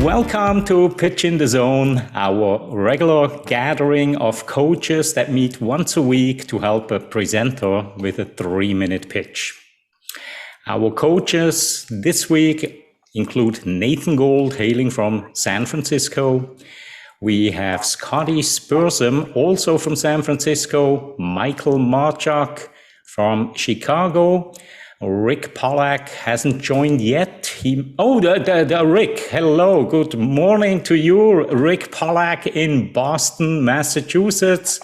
Welcome to Pitch in the Zone, our regular gathering of coaches that meet once a week to help a presenter with a 3-minute pitch. Our coaches this week include Nathan Gold, hailing from San Francisco. We have Scotty Spursum, also from San Francisco, Michael Marchuk from Chicago. Rick Pollack hasn't joined yet. Rick, hello, good morning to you. Rick Pollack in Boston, Massachusetts.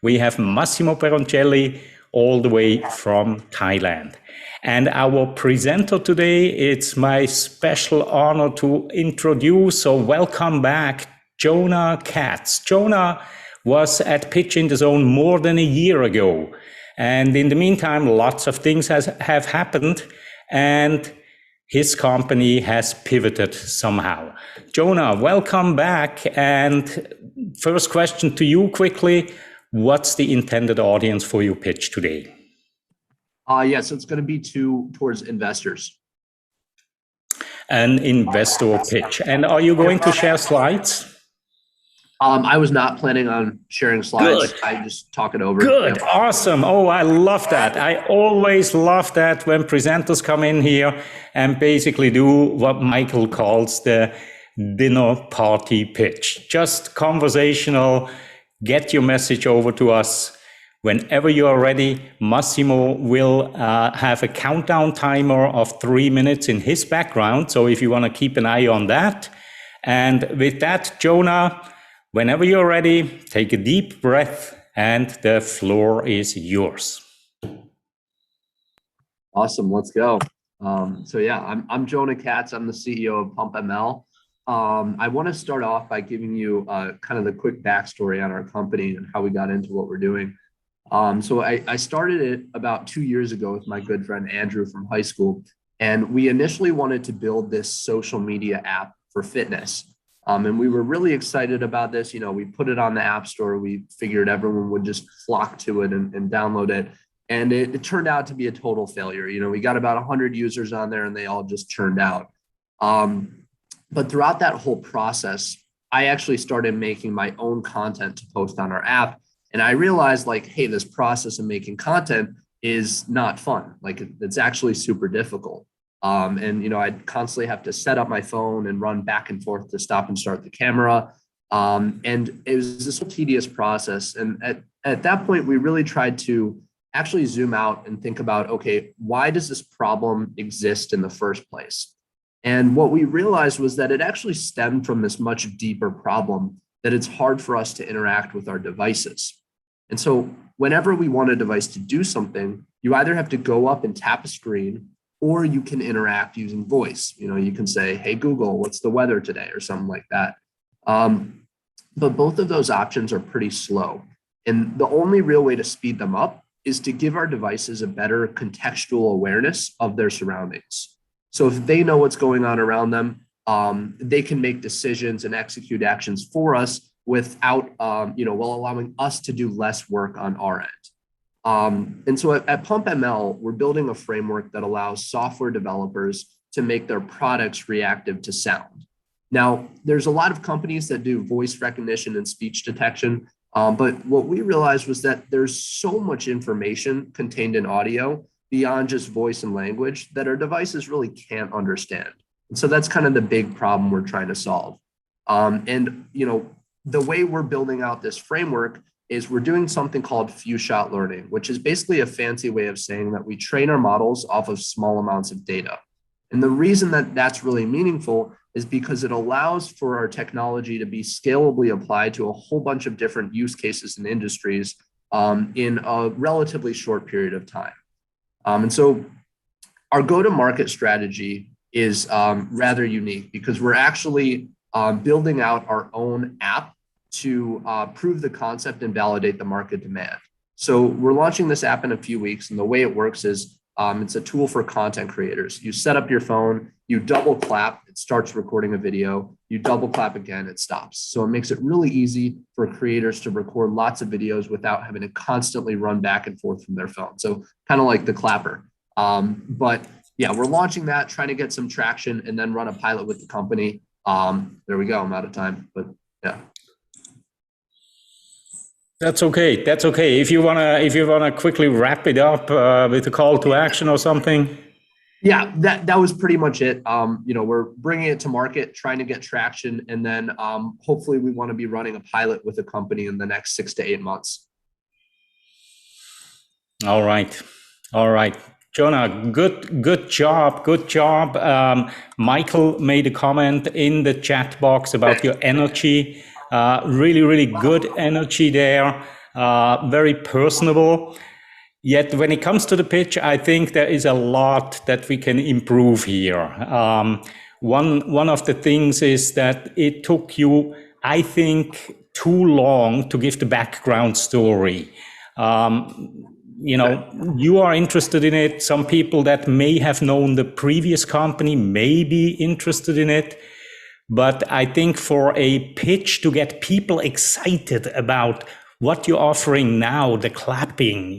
We have Massimo Peroncelli all the way from Thailand. And our presenter today, it's my special honor to introduce, so welcome back, Jonah Katz. Jonah was at Pitch in the Zone more than a year ago. And in the meantime, lots of things have happened, and his company has pivoted somehow. Jonah, welcome back. And first question to you quickly, what's the intended audience for your pitch today? Yes, it's going to be towards investors. An investor pitch. And are you going to share slides? I was not planning on sharing slides. Good. I just talk it over. Good, awesome. Oh, I love that. I always love that when presenters come in here and basically do what Michael calls the dinner party pitch. Just conversational, get your message over to us. Whenever you are ready, Massimo will have a countdown timer of 3 minutes in his background. So if you want to keep an eye on that. And with that, Jonah, whenever you're ready, take a deep breath and the floor is yours. Awesome, let's go. I'm Jonah Katz. I'm the CEO of PumpML. I want to start off by giving you kind of the quick backstory on our company and how we got into what we're doing. I started it about 2 years ago with my good friend Andrew from high school, and we initially wanted to build this social media app for fitness. And we were really excited about this. You know, we put it on the App Store. We figured everyone would just flock to it and download it. And it turned out to be a total failure. You know, we got about 100 users on there and they all just churned out. But throughout that whole process, I actually started making my own content to post on our app. And I realized, like, hey, this process of making content is not fun. Like, it's actually super difficult. I'd constantly have to set up my phone and run back and forth to stop and start the camera. And it was this tedious process. And at that point, we really tried to actually zoom out and think about, okay, why does this problem exist in the first place? And what we realized was that it actually stemmed from this much deeper problem, that it's hard for us to interact with our devices. And so whenever we want a device to do something, you either have to go up and tap a screen, or you can interact using voice. You know, you can say, hey, Google, what's the weather today, or something like that. But both of those options are pretty slow. And the only real way to speed them up is to give our devices a better contextual awareness of their surroundings. So if they know what's going on around them, they can make decisions and execute actions for us without, while allowing us to do less work on our end. And so at PumpML, we're building a framework that allows software developers to make their products reactive to sound. Now, there's a lot of companies that do voice recognition and speech detection, but what we realized was that there's so much information contained in audio beyond just voice and language that our devices really can't understand. And so that's kind of the big problem we're trying to solve. The way we're building out this framework is we're doing something called few-shot learning, which is basically a fancy way of saying that we train our models off of small amounts of data. And the reason that that's really meaningful is because it allows for our technology to be scalably applied to a whole bunch of different use cases and industries in a relatively short period of time. And so our go-to-market strategy is rather unique because we're actually building out our own app to prove the concept and validate the market demand. So we're launching this app in a few weeks, and the way it works is it's a tool for content creators. You set up your phone, you double clap, it starts recording a video, you double clap again, it stops. So it makes it really easy for creators to record lots of videos without having to constantly run back and forth from their phone. So kind of like the clapper. But yeah, we're launching that, trying to get some traction and then run a pilot with the company. There we go. I'm out of time, but yeah. That's okay. That's okay. If you wanna quickly wrap it up with a call to action or something. Yeah, that was pretty much it. We're bringing it to market, trying to get traction, and then hopefully we want to be running a pilot with a company in the next 6 to 8 months. All right. All right. Jonah, good job. Good job. Michael made a comment in the chat box about your energy. Really, really good energy there. Very personable. Yet when it comes to the pitch, I think there is a lot that we can improve here. One of the things is that it took you, I think, too long to give the background story. You are interested in it. Some people that may have known the previous company may be interested in it. But I think for a pitch to get people excited about what you're offering now, the clapping,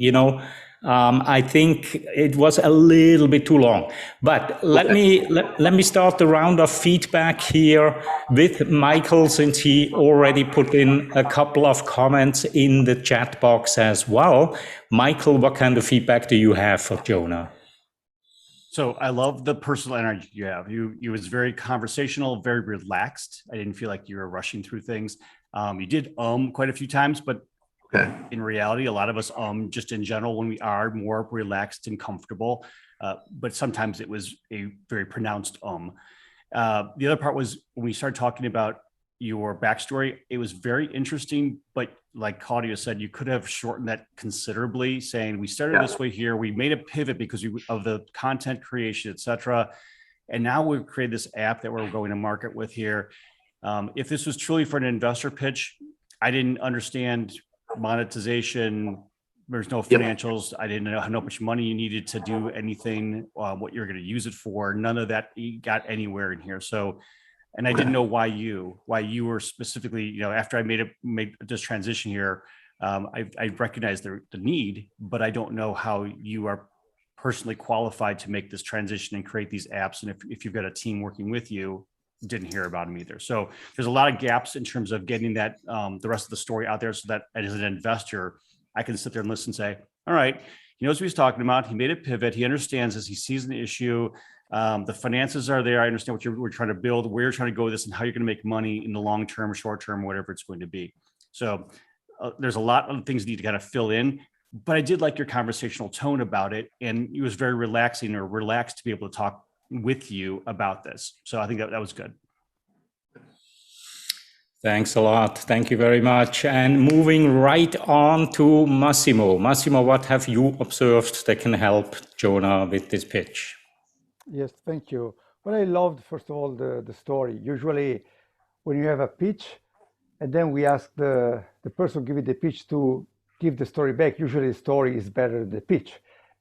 I think it was a little bit too long. But let me start the round of feedback here with Michael, since he already put in a couple of comments in the chat box as well. Michael, what kind of feedback do you have for Jonah? So I love the personal energy you have. You was very conversational, very relaxed. I didn't feel like you were rushing through things. You did quite a few times, but in reality, a lot of us just in general when we are more relaxed and comfortable. But sometimes it was a very pronounced The other part was when we started talking about your backstory, it was very interesting, but like Claudia said, you could have shortened that considerably, saying we started this way here, we made a pivot because of the content creation, etc. And now we've created this app that we're going to market with here. If this was truly for an investor pitch, I didn't understand monetization. There's no financials. I didn't know how much money you needed to do anything, what you're going to use it for. None of that got anywhere in here. So, and I didn't know why you were specifically, after I made this transition here, I recognized the need, but I don't know how you are personally qualified to make this transition and create these apps. And if you've got a team working with you, didn't hear about them either. So there's a lot of gaps in terms of getting that, the rest of the story out there so that as an investor, I can sit there and listen and say, all right, he knows what he's talking about. He made a pivot. He understands this. He sees an issue. The finances are there. I understand what we're trying to build, where you're trying to go with this and how you're going to make money in the long term, short term, whatever it's going to be. So there's a lot of things you need to kind of fill in, but I did like your conversational tone about it. And it was very relaxing or relaxed to be able to talk with you about this. So I think that was good. Thanks a lot. Thank you very much. And moving right on to Massimo. Massimo, what have you observed that can help Jonah with this pitch? Yes, thank you. Well, I loved, first of all, the story. Usually when you have a pitch and then we ask the person giving the pitch to give the story back, usually the story is better than the pitch.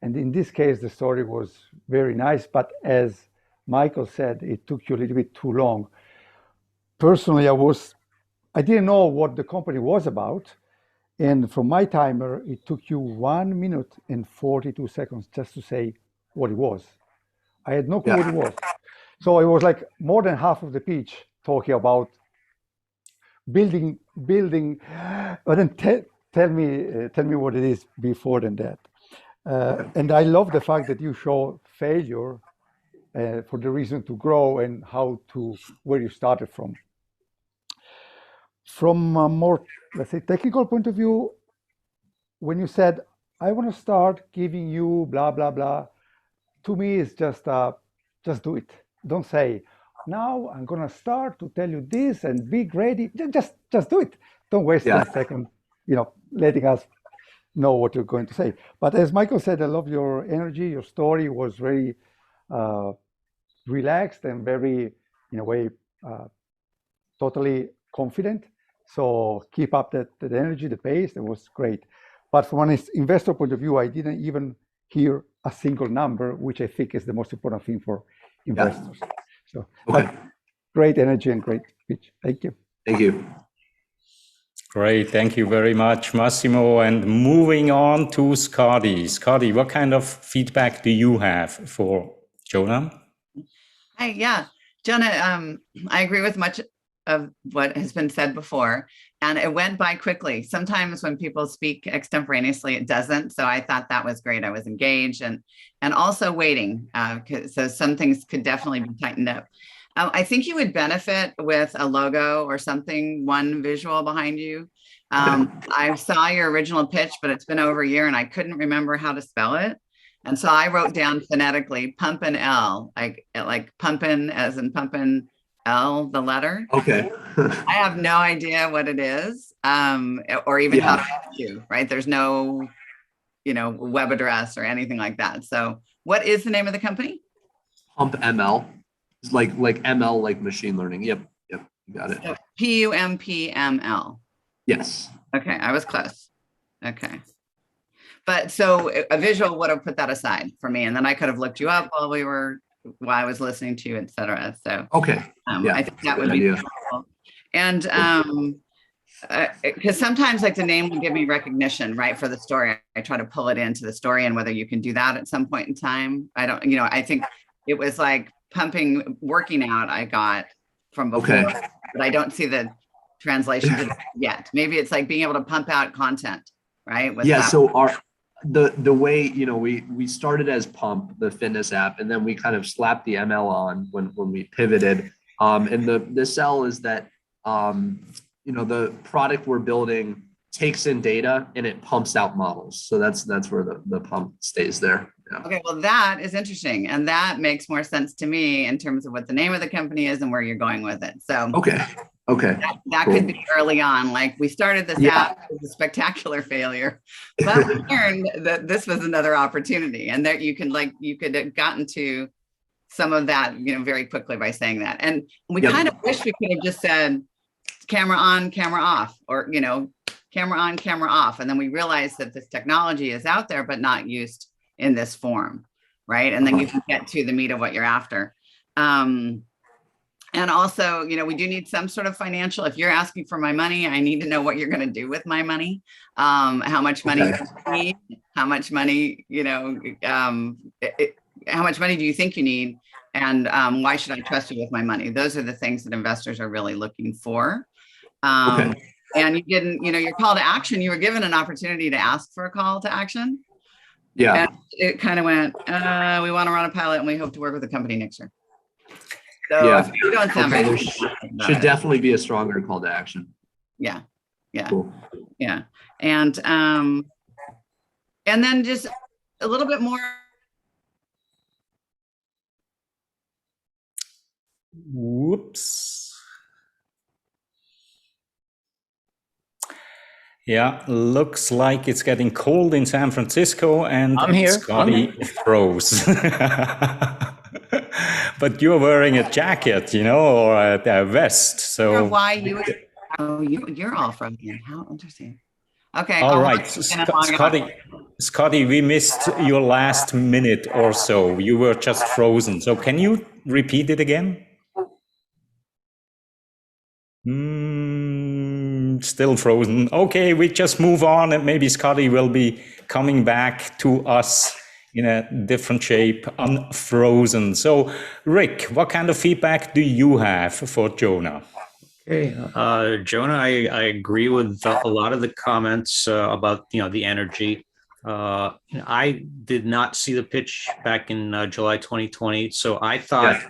And in this case, the story was very nice, but as Michael said, it took you a little bit too long. Personally, I didn't know what the company was about. And from my timer, it took you 1 minute and 42 seconds just to say what it was. I had no clue what it was. So it was like more than half of the pitch talking about building, but then tell me what it is before than that. And I love the fact that you show failure for the reason to grow and where you started from. From a more, let's say, technical point of view, when you said, I want to start giving you blah, blah, blah, to me, it's just do it. Don't say, now I'm going to start to tell you this and be ready. Just do it. Don't waste 10 seconds, letting us know what you're going to say. But as Michael said, I love your energy. Your story was very relaxed and very, in a way, totally confident. So keep up that energy, the pace. That was great. But from an investor point of view, I didn't even hear a single number, which I think is the most important thing for investors. So but great energy and great pitch. Thank you. Thank you. Great. Thank you very much, Massimo. And moving on to Scotty. Scotty, what kind of feedback do you have for Jonah? Hi, yeah. Jenna, I agree with much of what has been said before, and it went by quickly. Sometimes when people speak extemporaneously, it doesn't. So I thought that was great. I was engaged and also waiting. So some things could definitely be tightened up. I think you would benefit with a logo or something, one visual behind you. I saw your original pitch, but it's been over a year and I couldn't remember how to spell it. And so I wrote down phonetically PumpML, like pumpin as in pumpin L, the letter. Okay. I have no idea what it is, or even how to reach you, right? There's no, web address or anything like that. So what is the name of the company? PumpML. It's like ML, like machine learning. Yep. You got it. So PumpML. Yes. Okay, I was close. Okay. But so a visual would have put that aside for me, and then I could have looked you up while I was listening to you, et cetera. So okay, I think that would be helpful. And because sometimes like the name will give me recognition, right, for the story. I try to pull it into the story, and whether you can do that at some point in time, I don't. I think it was like working out. I got from before, but I don't see the translation to that yet. Maybe it's like being able to pump out content, right? So the way, we started as Pump, the fitness app, and then we kind of slapped the ML on when we pivoted. And the sell is that, the product we're building takes in data and it pumps out models. So that's where the pump stays there. Yeah. Okay, well, that is interesting. And that makes more sense to me in terms of what the name of the company is and where you're going with it. So Okay. That cool. Could be early on. Like we started this app, it was a spectacular failure, but we learned that this was another opportunity, and that you could have gotten to some of that, very quickly by saying that. And we kind of wish we could have just said camera on, camera off, or camera on, camera off, and then we realized that this technology is out there, but not used in this form, right? And then you can get to the meat of what you're after. And also, we do need some sort of financial. If you're asking for my money, I need to know what you're going to do with my money. How much money you need? How much money, how much money do you think you need? And why should I trust you with my money? Those are the things that investors are really looking for. And you didn't, your call to action, you were given an opportunity to ask for a call to action. Yeah. And it kind of went, we want to run a pilot and we hope to work with the company next year. So you don't sound there should definitely be a stronger call to action. Yeah. Cool. Yeah. And then just a little bit more. Whoops. Yeah, looks like it's getting cold in San Francisco, and I'm here. Scotty froze. But you're wearing a jacket, or a vest. So why you're all frozen. How interesting. Okay. All right, Scotty, we missed your last minute or so. You were just frozen. So can you repeat it again? Still frozen. Okay, we just move on, and maybe Scotty will be coming back to us in a different shape, unfrozen. So, Rick, what kind of feedback do you have for Jonah? Okay, Jonah, I agree with a lot of the comments about the energy. I did not see the pitch back in July 2020, so I thought,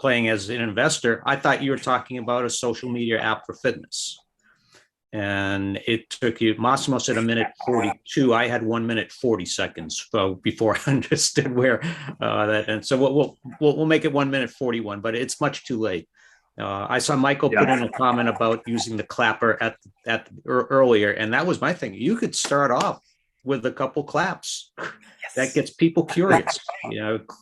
playing as an investor, I thought you were talking about a social media app for fitness. And it took you, Massimo said 1:42. I had 1:40 before I understood where that. And so we'll make it 1:41, but it's much too late. I saw Michael put in a comment about using the clapper earlier, and that was my thing. You could start off with a couple claps. That gets people curious.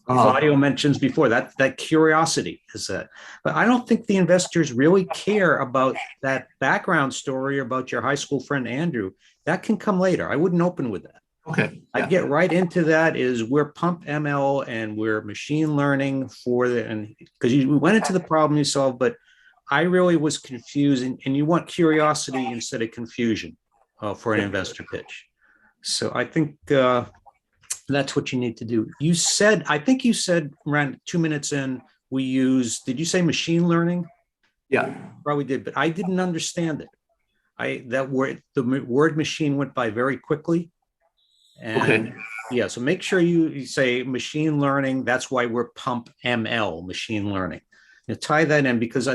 Claudio mentions before that curiosity is that, but I don't think the investors really care about that background story about your high school friend Andrew. That can come later. I wouldn't open with that. Okay. I'd get right into that. Is we're PumpML and we're machine learning because you went into the problem you solved, but I really was confused, and you want curiosity instead of confusion for an investor pitch. So I think that's what you need to do. I think you said around 2 minutes in, we used, did you say machine learning? Yeah. Probably did, but I didn't understand it. The word machine went by very quickly. And Okay. yeah, so make sure you say machine learning. That's why we're PumpML, machine learning. Tie that in, because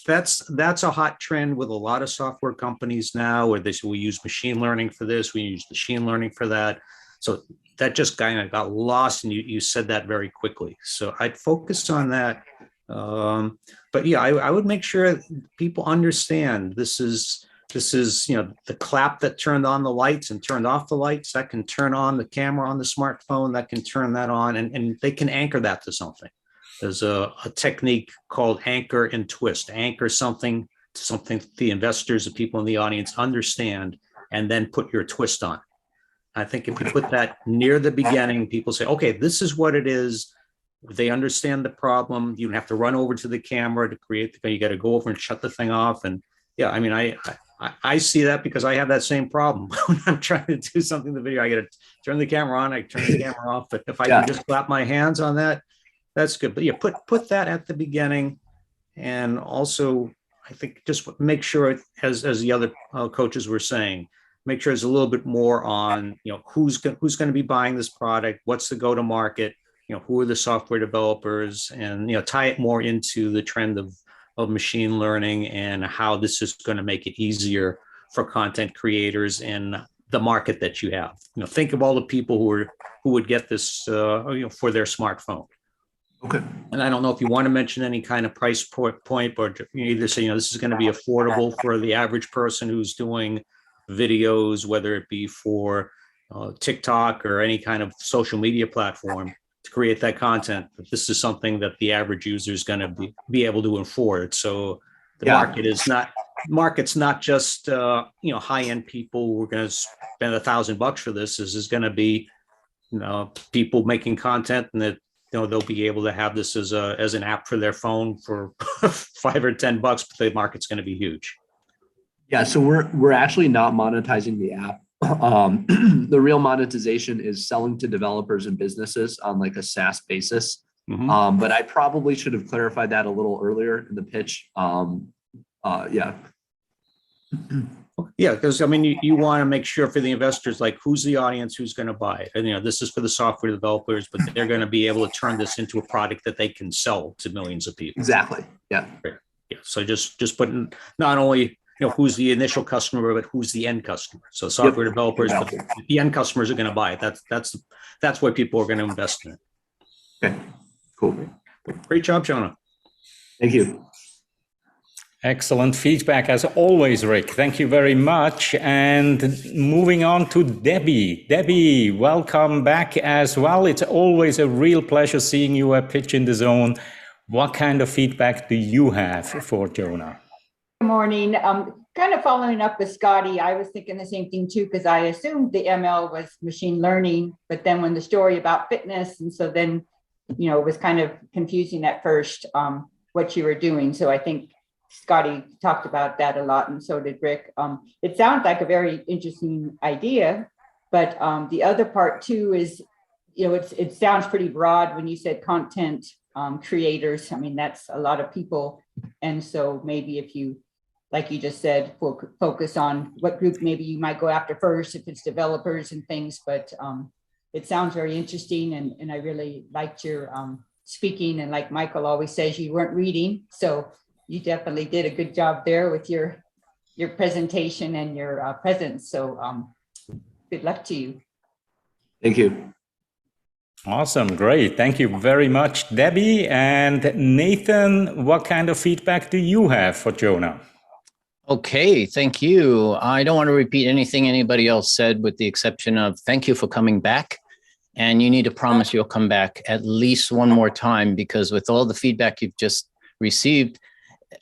that's a hot trend with a lot of software companies now, where they say we use machine learning for this, we use machine learning for that. So that just kind of got lost, and you said that very quickly. So I'd focus on that. But yeah, I would make sure people understand this is, the clap that turned on the lights and turned off the lights, that can turn on the camera on the smartphone, that can turn that on, and they can anchor that to something. There's a technique called anchor and twist. Anchor something to something the investors, the people in the audience understand, and then put your twist on. I think if you put that near the beginning, people say, okay, this is what it is. They understand the problem. You don't have to run over to the camera to create the, you got to go over and shut the thing off. And yeah, I mean, I see that because I have that same problem. When I'm trying to do something in the video, I got to turn the camera on, I turn the camera off. But if I can just clap my hands on that, that's good. But yeah, put that at the beginning. And also, I think just make sure, as the other coaches were saying, make sure there's a little bit more on, who's going to be buying this product, what's the go-to-market, who are the software developers, and, tie it more into the trend of machine learning and how this is going to make it easier for content creators in the market that you have. Think of all the people who would get this, for their smartphone. Okay. And I don't know if you want to mention any kind of price point, or you either say, this is going to be affordable for the average person who's doing videos, whether it be for TikTok or any kind of social media platform, to create that content. But this is something that the average user is going to be able to afford. So the market's not just high-end people who are going to spend $1,000 for this. This is going to be people making content, and that they'll be able to have this as an app for their phone for $5 or $10, but the market's going to be huge. Yeah, so we're actually not monetizing the app. The real monetization is selling to developers and businesses on like a SaaS basis. Mm-hmm. But I probably should have clarified that a little earlier in the pitch. Yeah, because I mean, you want to make sure for the investors, like, who's the audience, who's going to buy it, and this is for the software developers, but they're going to be able to turn this into a product that they can sell to millions of people. Exactly. Yeah. Yeah. So just putting not only who's the initial customer, but who's the end customer. So software developers, but the end customers are going to buy it. That's what people are going to invest in it. Okay. Cool. Great job, Jonah. Thank you. Excellent feedback as always, Rick. Thank you very much. And moving on to Debbie. Debbie, welcome back as well. It's always a real pleasure seeing you at Pitch in the Zone. What kind of feedback do you have for Jonah? Good morning. Kind of following up with Scotty, I was thinking the same thing too, because I assumed the ML was machine learning, but then when the story about fitness, and so then, it was kind of confusing at first, what you were doing. So I think Scotty talked about that a lot, and so did Rick. It sounds like a very interesting idea, but the other part too is, it sounds pretty broad when you said content creators. I mean, that's a lot of people. And so maybe if you, like you just said, focus on what group maybe you might go after first, if it's developers and things, but it sounds very interesting. And I really liked your speaking. And like Michael always says, you weren't reading. So you definitely did a good job there with your presentation and your presence. So good luck to you. Thank you. Awesome. Great. Thank you very much, Debbie. And Nathan, what kind of feedback do you have for Jonah? Okay, thank you. I don't want to repeat anything anybody else said, with the exception of thank you for coming back. And you need to promise you'll come back at least one more time, because with all the feedback you've just received,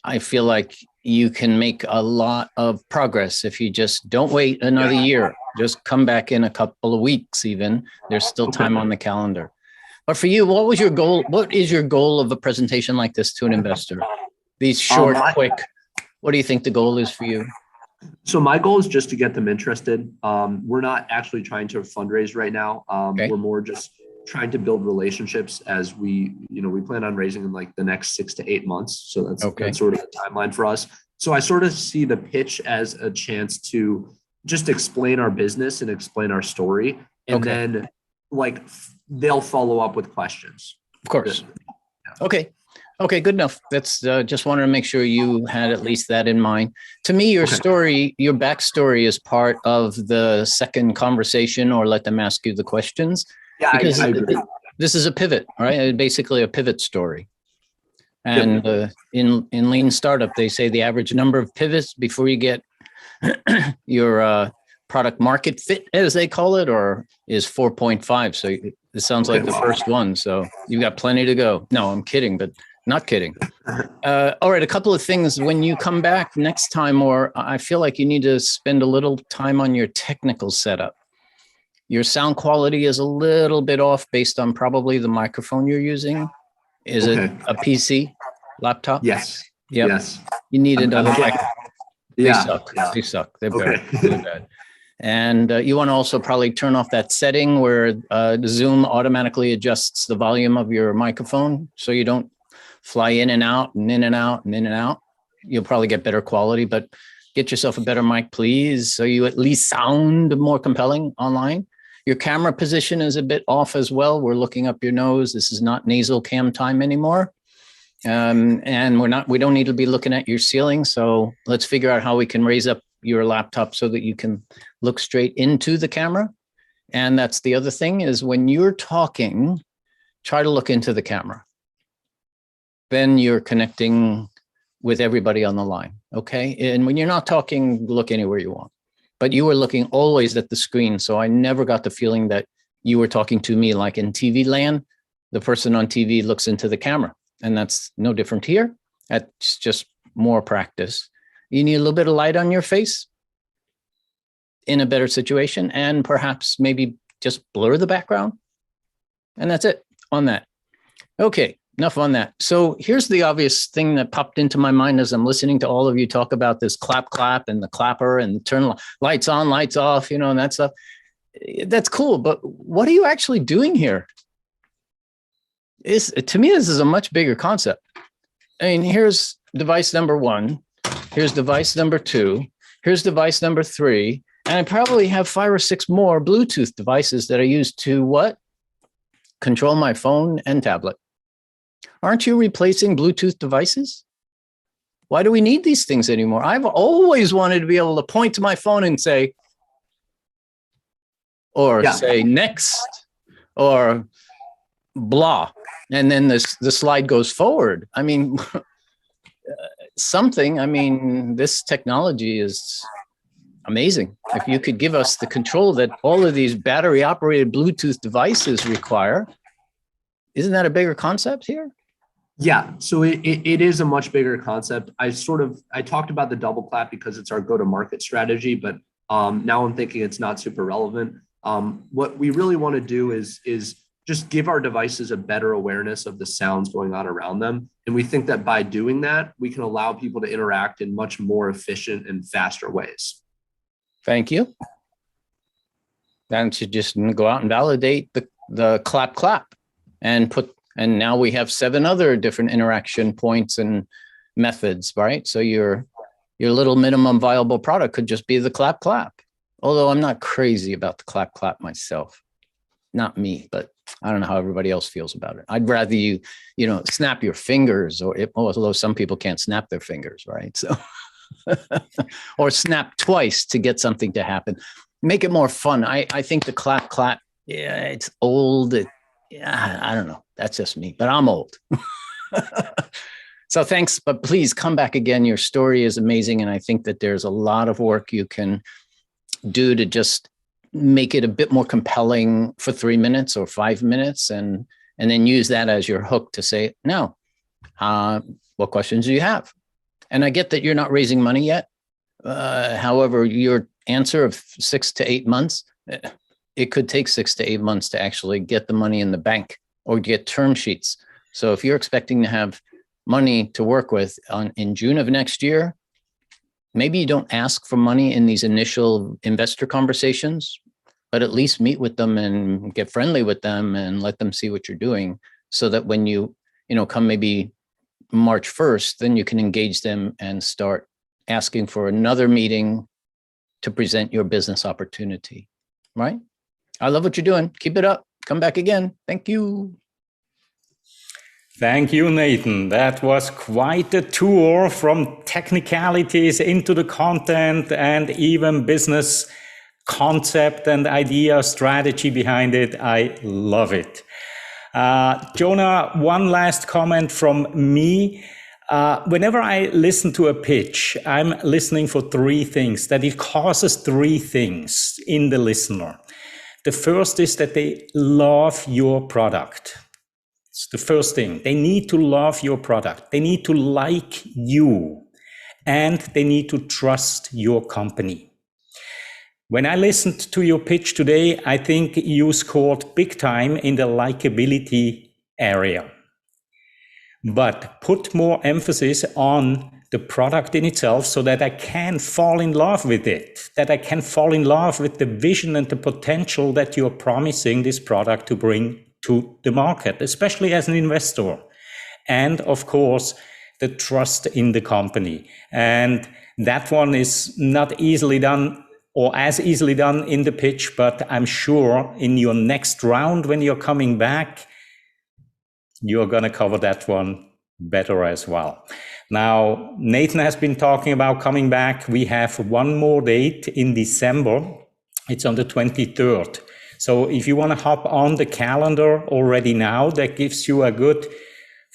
I feel like you can make a lot of progress if you just don't wait another year. Just come back in a couple of weeks even. There's still time on the calendar. But for you, what was your goal? What is your goal of a presentation like this to an investor? These short, quick, what do you think the goal is for you? So my goal is just to get them interested. We're not actually trying to fundraise right now. We're more just trying to build relationships as we plan on raising in like the next 6 to 8 months. So that's sort of the timeline for us. So I sort of see the pitch as a chance to just explain our business and explain our story. And then like they'll follow up with questions. Of course. Okay. Okay, good enough. That's just wanted to make sure you had at least that in mind. To me, your story, your backstory is part of the second conversation, or let them ask you the questions. Yeah, because I agree. This is a pivot, right? Basically a pivot story. And in lean startup, they say the average number of pivots before you get your product market fit, as they call it, or is 4.5. So it sounds like the first one. So you've got plenty to go. No, I'm kidding, but not kidding. All right, a couple of things. When you come back next time, or I feel like you need to spend a little time on your technical setup. Your sound quality is a little bit off based on probably the microphone you're using. Is it a PC laptop? Yes. Yep. Yes. You need another microphone. They suck. Yeah. They suck. They're bad. Really bad. And you want to also probably turn off that setting where Zoom automatically adjusts the volume of your microphone so you don't fly in and out and in and out and in and out. You'll probably get better quality, but get yourself a better mic, please, so you at least sound more compelling online. Your camera position is a bit off as well. We're looking up your nose. This is not nasal cam time anymore. And we don't need to be looking at your ceiling. So let's figure out how we can raise up your laptop so that you can look straight into the camera. And that's the other thing, is when you're talking, try to look into the camera. Then you're connecting with everybody on the line, okay? And when you're not talking, look anywhere you want. But you were looking always at the screen, so I never got the feeling that you were talking to me. Like in TV land, the person on TV looks into the camera, and that's no different here. That's just more practice. You need a little bit of light on your face in a better situation, and perhaps maybe just blur the background. And that's it on that. Okay, enough on that. So here's the obvious thing that popped into my mind as I'm listening to all of you talk about this clap, clap, and the clapper and turn lights on, lights off, and that stuff. That's cool, but what are you actually doing here? To me, this is a much bigger concept. I mean, here's device number 1. Here's device number 2. Here's device number 3. And I probably have 5 or 6 more Bluetooth devices that I use to what? Control my phone and tablet. Aren't you replacing Bluetooth devices? Why do we need these things anymore? I've always wanted to be able to point to my phone and say, say next, or blah. And then the slide goes forward. I mean, this technology is amazing. If you could give us the control that all of these battery operated Bluetooth devices require, isn't that a bigger concept here? Yeah, so it is a much bigger concept. I talked about the double clap because it's our go-to-market strategy, but now I'm thinking it's not super relevant. What we really want to do is just give our devices a better awareness of the sounds going on around them. And we think that by doing that, we can allow people to interact in much more efficient and faster ways. Thank you. Then to just go out and validate the clap clap and now we have 7 other different interaction points and methods, right? So your little minimum viable product could just be the clap clap. Although I'm not crazy about the clap clap myself. Not me, but I don't know how everybody else feels about it. I'd rather you snap your fingers, although some people can't snap their fingers, right? So, or snap twice to get something to happen. Make it more fun. I think the clap clap, it's old. I don't know. That's just me, but I'm old. So thanks, but please come back again. Your story is amazing. And I think that there's a lot of work you can do to just make it a bit more compelling for 3 minutes or 5 minutes, and then use that as your hook to say, now, what questions do you have? And I get that you're not raising money yet. However, your answer of 6 to 8 months, it could take 6 to 8 months to actually get the money in the bank or get term sheets. So if you're expecting to have money to work with in June of next year, maybe you don't ask for money in these initial investor conversations, but at least meet with them and get friendly with them and let them see what you're doing, so that when you come maybe March 1st, then you can engage them and start asking for another meeting to present your business opportunity, right? I love what you're doing. Keep it up. Come back again. Thank you. Thank you, Nathan. That was quite a tour from technicalities into the content and even business concept and idea, strategy behind it. I love it. Jonah, one last comment from me. Whenever I listen to a pitch, I'm listening for three things, that it causes three things in the listener. The first is that they love your product. It's the first thing. They need to love your product. They need to like you, and they need to trust your company. When I listened to your pitch today, I think you scored big time in the likability area. But put more emphasis on the product in itself so that I can fall in love with it, that I can fall in love with the vision and the potential that you're promising this product to bring to the market, especially as an investor. And of course, the trust in the company. And that one is not easily done or as easily done in the pitch, but I'm sure in your next round, when you're coming back, you're going to cover that one better as well. Now, Nathan has been talking about coming back. We have one more date in December. It's on the 23rd. So if you want to hop on the calendar already now, that gives you a good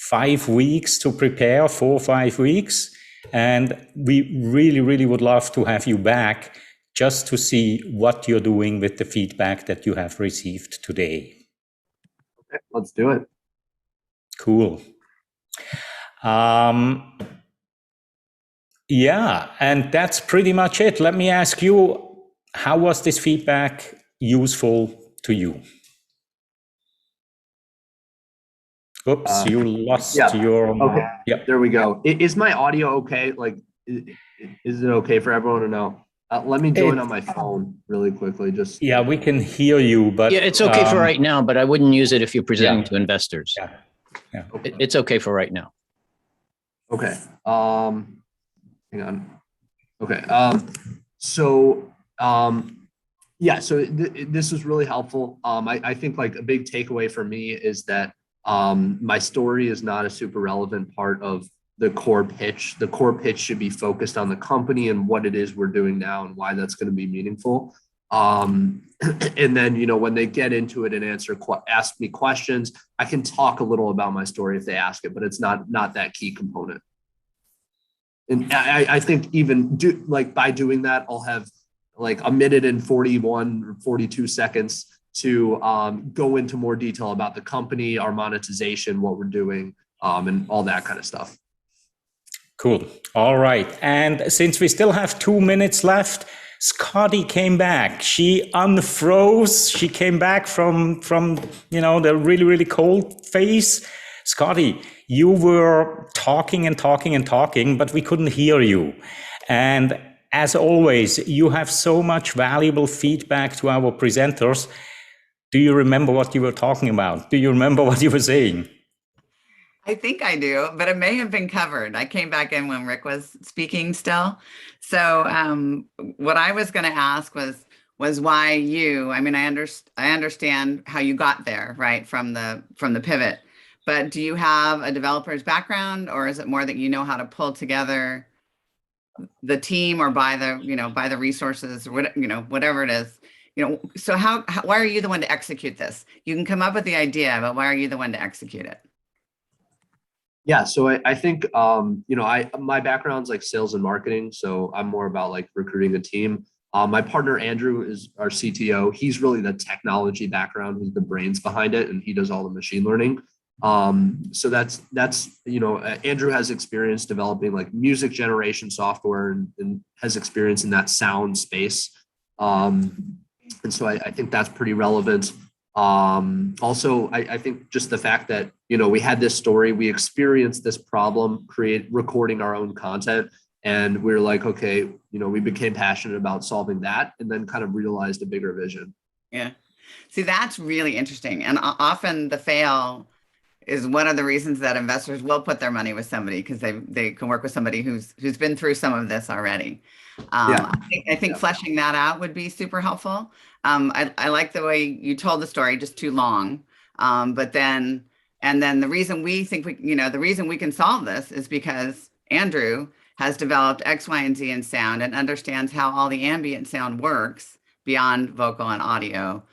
5 weeks to prepare, 4 or 5 weeks. And we really, really would love to have you back just to see what you're doing with the feedback that you have received today. Okay, let's do it. Cool. Yeah, and that's pretty much it. Let me ask you, how was this feedback useful to you? Oops, you lost your... Okay, Yep. There we go. Is my audio okay? Like, is it okay for everyone to know? Let me join on my phone really quickly. Just yeah, we can hear you, but yeah, it's okay for right now. But I wouldn't use it if you're presenting to investors. Yeah. Okay. It's okay for right now. Okay. Hang on. Okay. So this was really helpful. I think like a big takeaway for me is that my story is not a super relevant part of the core pitch. The core pitch should be focused on the company and what it is we're doing now and why that's going to be meaningful. And then, when they get into it and ask me questions, I can talk a little about my story if they ask it, but it's not that key component. And I think even by doing that, I'll have like a minute and 41 or 42 seconds to go into more detail about the company, our monetization, what we're doing, and all that kind of stuff. Cool. All right. And since we still have 2 minutes left, Scotty came back. She unfroze. She came back from the really, really cold phase. Scotty, you were talking and talking and talking, but we couldn't hear you. And as always, you have so much valuable feedback to our presenters. Do you remember what you were talking about? Do you remember what you were saying? I think I do, but it may have been covered. I came back in when Rick was speaking still. So what I was going to ask was why you? I mean, I understand how you got there, right, from the pivot. But do you have a developer's background, or is it more that you know how to pull together the team or buy the resources, or whatever it is? So why are you the one to execute this? You can come up with the idea, but why are you the one to execute it? Yeah, so I think my background's like sales and marketing, so I'm more about like recruiting a team. My partner Andrew is our CTO. He's really the technology background. He's the brains behind it, and he does all the machine learning. So that's Andrew has experience developing like music generation software and has experience in that sound space. And so I think that's pretty relevant. Also, I think just the fact that, we had this story, we experienced this problem, recording our own content. And we were like, okay, we became passionate about solving that and then kind of realized a bigger vision. Yeah. See, that's really interesting. And often the fail is one of the reasons that investors will put their money with somebody, because they can work with somebody who's been through some of this already. I think fleshing that out would be super helpful. I like the way you told the story, just too long. But then the reason we think the reason we can solve this is because Andrew has developed X, Y, and Z in sound and understands how all the ambient sound works beyond vocal and audio,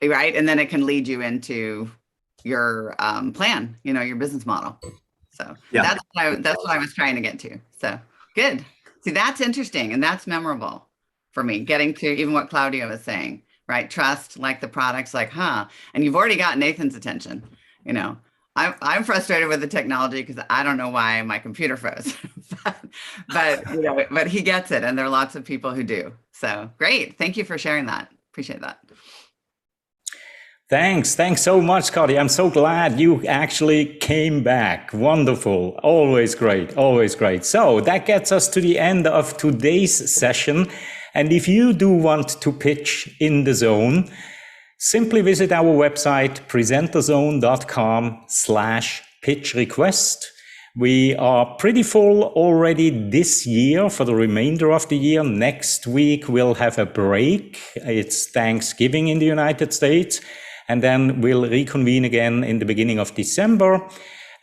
right? And then it can lead you into your plan, your business model. So that's what I was trying to get to. So good. See, that's interesting and that's memorable for me, getting to even what Claudio was saying, right? Trust, like the products, like, and you've already got Nathan's attention. I'm frustrated with the technology because I don't know why my computer froze, but he gets it, and there are lots of people who do. So great, thank you for sharing that. Appreciate that. Thanks so much, Scotty. I'm so glad you actually came back. Wonderful, always great, always great. So that gets us to the end of today's session. And if you do want to pitch in the zone, simply visit our website, presenterzone.com/pitch request. We are pretty full already this year for the remainder of the year. Next week, we'll have a break. It's Thanksgiving in the United States. And then we'll reconvene again in the beginning of December.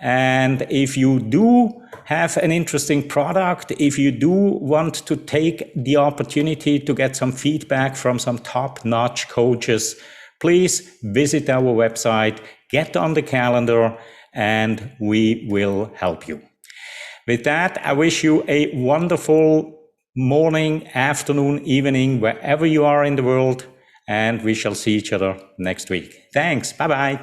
And if you do have an interesting product, if you do want to take the opportunity to get some feedback from some top-notch coaches, please visit our website, get on the calendar, and we will help you. With that, I wish you a wonderful morning, afternoon, evening, wherever you are in the world, and we shall see each other next week. Thanks. Bye-bye.